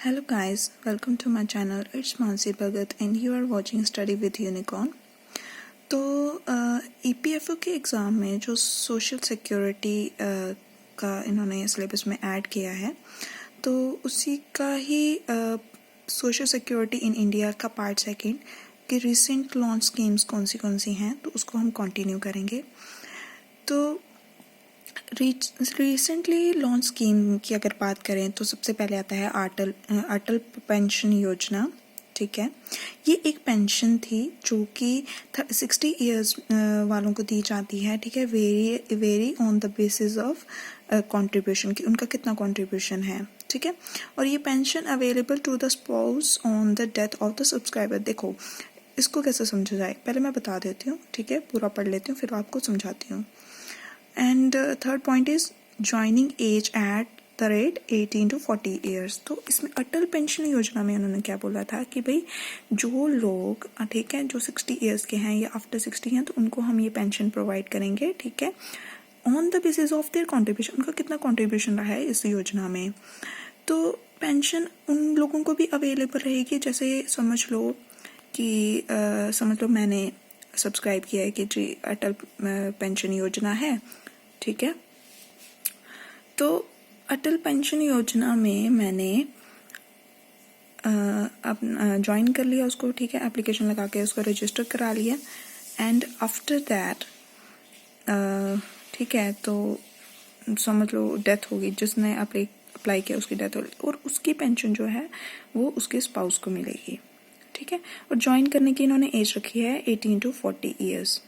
Hello guys, welcome to my channel. It's Mansi Bhagat and you are watching Study with Unicorn. तो EPFO के exam में जो social security का इन्होंने syllabus में ऐड किया है, तो उसी का ही सोशल सिक्योरिटी इन इंडिया का पार्ट सेकंड कि रिसेंट लॉन्च स्कीम्स कौन सी हैं, तो उसको हम कंटिन्यू करेंगे। तो रिसेंटली लॉन्च स्कीम की अगर बात करें तो सबसे पहले आता है अटल पेंशन योजना। ठीक है, ये एक पेंशन थी जो कि 60 इयर्स वालों को दी जाती है। ठीक है, very on the basis of contribution कि उनका कितना कंट्रीब्यूशन है। ठीक है, और ये pension available to the spouse on the death of the subscriber. देखो इसको कैसे समझा जाए, पहले मैं बता देती हूँ। ठीक है, पूरा पढ़ लेती हूँ फिर आपको समझाती हूँ। And third point is joining age at the rate 18 to 40 years. तो इसमें अटल पेंशन योजना में उन्होंने क्या बोला था कि भाई जो लोग ठीक है जो 60 ईयर्स के हैं या आफ्टर 60 हैं, तो उनको हम ये पेंशन प्रोवाइड करेंगे। ठीक है, on the basis of their contribution, उनका कितना कंट्रीब्यूशन रहा है इस योजना में। तो पेंशन उन लोगों को भी अवेलेबल रहेगी, जैसे समझ लो मैंने सब्सक्राइब किया है कि जी अटल पेंशन योजना है। ठीक है, तो अटल पेंशन योजना में मैंने ज्वाइन कर लिया उसको। ठीक है, एप्लीकेशन लगा के उसको रजिस्टर करा लिया। एंड आफ्टर दैट ठीक है, तो समझ लो डेथ होगी, जिसने अप्लाई किया उसकी डेथ होगी और उसकी पेंशन जो है वो उसके स्पाउस को मिलेगी। ठीक है, और ज्वाइन करने की इन्होंने एज रखी है 18 to 40 ईयर्स।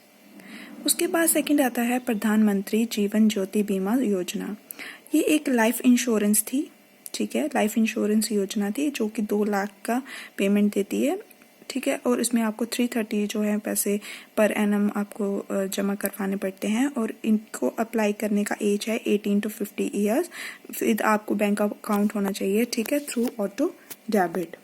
उसके बाद सेकंड आता है प्रधानमंत्री जीवन ज्योति बीमा योजना। ये एक लाइफ इंश्योरेंस थी। ठीक है, लाइफ इंश्योरेंस योजना थी जो कि 2 लाख का पेमेंट देती है। ठीक है, और इसमें आपको 330 जो है पैसे पर एनम आपको जमा करवाने पड़ते हैं और इनको अप्लाई करने का एज है 18 to 50 ईयर्स। फिर आपको बैंक अकाउंट होना चाहिए। ठीक है, थ्रू ऑटो डेबिट।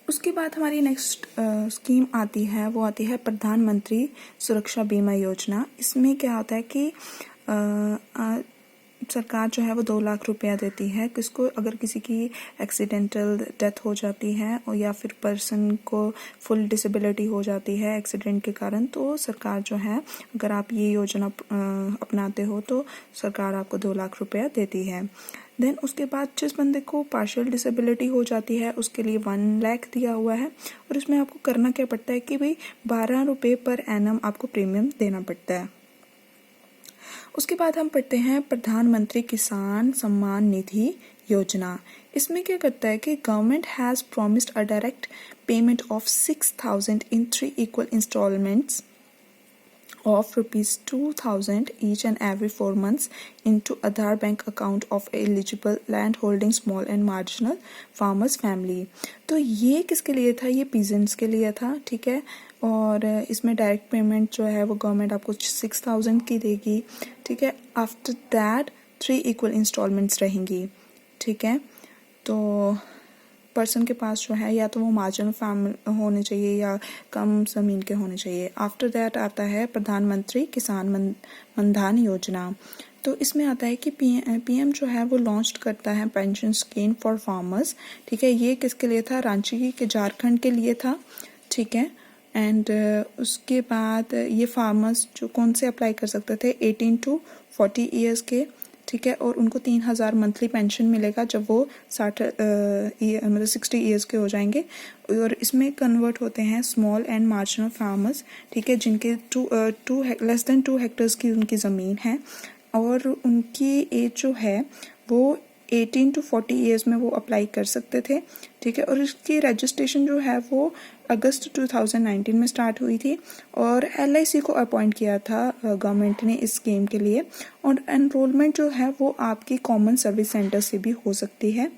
उसके बाद हमारी नेक्स्ट स्कीम आती है, वो आती है प्रधानमंत्री सुरक्षा बीमा योजना। इसमें क्या होता है कि सरकार जो है वो 2 लाख रुपया देती है किसको, अगर किसी की एक्सीडेंटल डेथ हो जाती है और या फिर पर्सन को फुल डिसेबिलिटी हो जाती है एक्सीडेंट के कारण, तो सरकार जो है अगर आप ये योजना अपनाते हो तो सरकार आपको 2 लाख रुपया देती है। देन उसके बाद जिस बंदे को पार्शियल डिसेबिलिटी हो जाती है उसके लिए 1 लाख दिया हुआ है। और इसमें आपको करना क्या पड़ता है कि भाई 12 रुपये पर एनम आपको प्रीमियम देना पड़ता है। उसके बाद हम पढ़ते हैं प्रधानमंत्री किसान सम्मान निधि योजना। इसमें क्या करता है कि government has promised a direct payment of 6,000 in 3 equal installments of ₹2,000 each and every 4 months into Aadhaar bank account of eligible land holding small and marginal farmers family। तो ये किसके लिए था, ये पीजेंट्स के लिए था। ठीक है, और इसमें डायरेक्ट पेमेंट जो है वो गवर्नमेंट आपको 6,000 की देगी। ठीक है, आफ्टर दैट 3 इक्वल इंस्टॉलमेंट्स रहेंगी। ठीक है, तो पर्सन के पास जो है या तो वो मार्जिनल फार्म होने चाहिए या कम ज़मीन के होने चाहिए। आफ्टर दैट आता है प्रधानमंत्री किसान मनधन योजना। तो इसमें आता है कि पीएम जो है वो लॉन्च करता है पेंशन स्कीम फॉर फार्मर्स। ठीक है, ये किसके लिए था, रांची के झारखंड के लिए था। ठीक है, एंड उसके बाद ये फार्मर्स जो कौन से अप्लाई कर सकते थे, 18 to 40 ईयर्स के। ठीक है, और उनको 3,000 मंथली पेंशन मिलेगा जब वो 60 ईयर्स के हो जाएंगे। और इसमें कन्वर्ट होते हैं स्मॉल एंड मार्जिनल फार्मर्स। ठीक है, जिनके लेस देन 2 हेक्टर्स की उनकी ज़मीन है और उनकी एज जो है वो 18 to 40 ईयर्स में वो अप्लाई कर सकते थे। ठीक है, और इसकी रजिस्ट्रेशन जो है वो अगस्त 2019 में स्टार्ट हुई थी और LIC को अपॉइंट किया था गवर्नमेंट ने इस स्कीम के लिए। और एनरोलमेंट जो है वो आपकी कॉमन सर्विस सेंटर से भी हो सकती है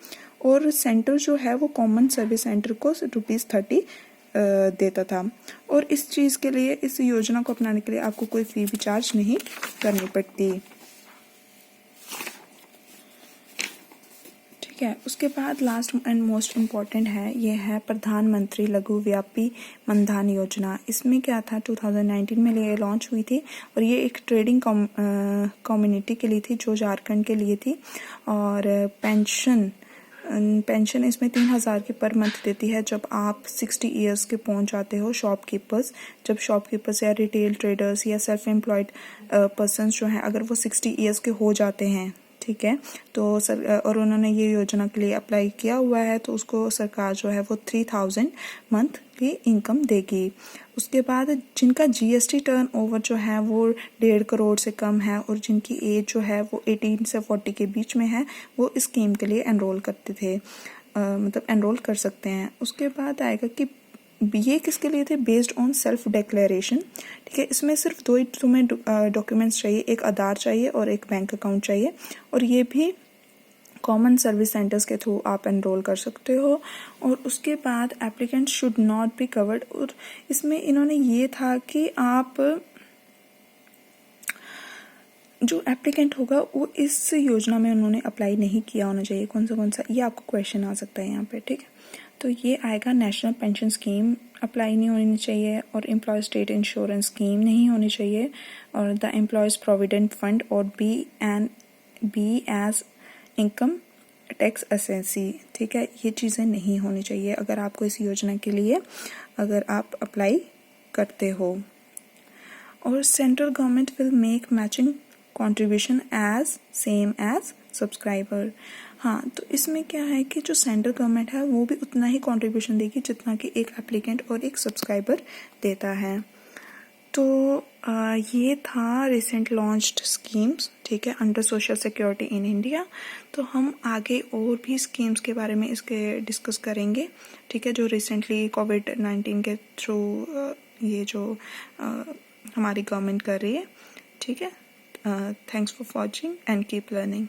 और सेंटर जो है वो कॉमन सर्विस सेंटर को ₹30 देता था। और इस चीज़ के लिए, इस योजना को अपनाने के लिए आपको कोई फी भी चार्ज नहीं करनी पड़ती। ठीक है। उसके बाद लास्ट एंड मोस्ट इम्पॉर्टेंट है, ये है प्रधानमंत्री लघु व्यापी मनधन योजना। इसमें क्या था, 2019 में ये लॉन्च हुई थी और ये एक ट्रेडिंग कम्युनिटी के लिए थी जो झारखंड के लिए थी। और पेंशन इसमें 3,000 की पर मंथ देती है जब आप 60 ईयर्स के पहुंच जाते हो। जब शॉपकीपर्स या रिटेल ट्रेडर्स या सेल्फ एम्प्लॉयड पर्सनस जो हैं, अगर वो 60 ईयर्स के हो जाते हैं, ठीक है, तो और उन्होंने ये योजना के लिए अप्लाई किया हुआ है, तो उसको सरकार जो है वो 3,000 मंथ की इनकम देगी। उसके बाद जिनका जीएसटी टर्नओवर जो है वो 1.5 करोड़ से कम है और जिनकी एज जो है वो 18 से 40 के बीच में है, वो इस स्कीम के लिए एनरोल करते थे, मतलब एनरोल कर सकते हैं। उसके बाद आएगा कि ये किसके लिए थे, बेस्ड ऑन सेल्फ डिक्लेरेशन। ठीक है, इसमें सिर्फ 2 ही तुम्हें डॉक्यूमेंट्स चाहिए, एक आधार चाहिए और एक बैंक अकाउंट चाहिए, और ये भी कॉमन सर्विस सेंटर्स के थ्रू आप एनरोल कर सकते हो। और उसके बाद applicant should not be covered, और इसमें इन्होंने ये था कि आप जो एप्लीकेंट होगा वो इस योजना में उन्होंने अप्लाई नहीं किया होना चाहिए। कौन सा ये आपको क्वेश्चन आ सकता है यहाँ पे, ठीक है। तो ये आएगा नेशनल पेंशन स्कीम अप्लाई नहीं होनी चाहिए, और एम्प्लॉय स्टेट इंश्योरेंस स्कीम नहीं होनी चाहिए, और द एम्प्लॉयज़ प्रोविडेंट फंड और बी एज इनकम टैक्स एसेंसी, ठीक है, ये चीज़ें नहीं होनी चाहिए अगर आपको इस योजना के लिए अगर आप अप्लाई करते हो। और central government will make matching contribution as same as subscriber. हाँ, तो इसमें क्या है कि जो सेंट्रल गवर्नमेंट है वो भी उतना ही कंट्रीब्यूशन देगी जितना कि एक एप्लीकेंट और एक सब्सक्राइबर देता है। तो ये था रिसेंट लॉन्च्ड स्कीम्स, ठीक है, under social security in India. तो हम आगे और भी स्कीम्स के बारे में इसके डिस्कस करेंगे, ठीक है, जो रिसेंटली कोविड-19 के थ्रू ये जो हमारी गवर्नमेंट कर रही है, ठीक है। Thanks for watching and keep learning.